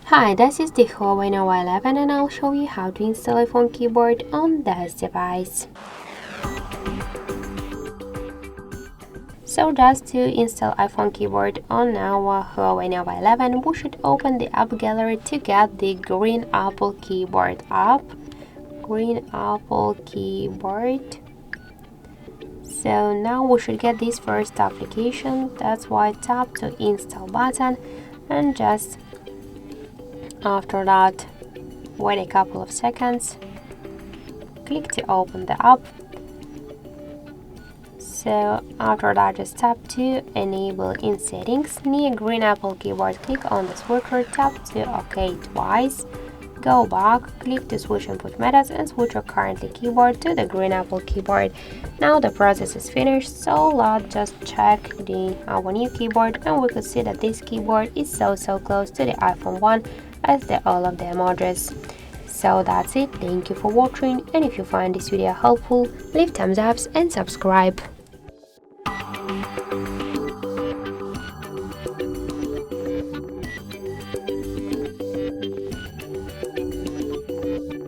Hi, this is the HUAWEI NOVA 11 and I'll show you how to install iPhone keyboard on this device. So just to install iPhone keyboard on our HUAWEI NOVA 11, we should open the app gallery to get the Green Apple keyboard app. Green Apple keyboard. So now we should get this first application. That's why tap to install button and just after that wait a couple of seconds, click to open the app. So after that just tap to enable in settings. Near Green Apple keyboard, click on the switcher, tap to OK twice, go back, click to switch input methods and switch your currently keyboard to the Green Apple keyboard. Now the process is finished, so let's just check our new keyboard and we could see that this keyboard is so close to the iPhone 1 as all of the emojis. So that's it, thank you for watching, and if you find this video helpful, leave thumbs up and subscribe.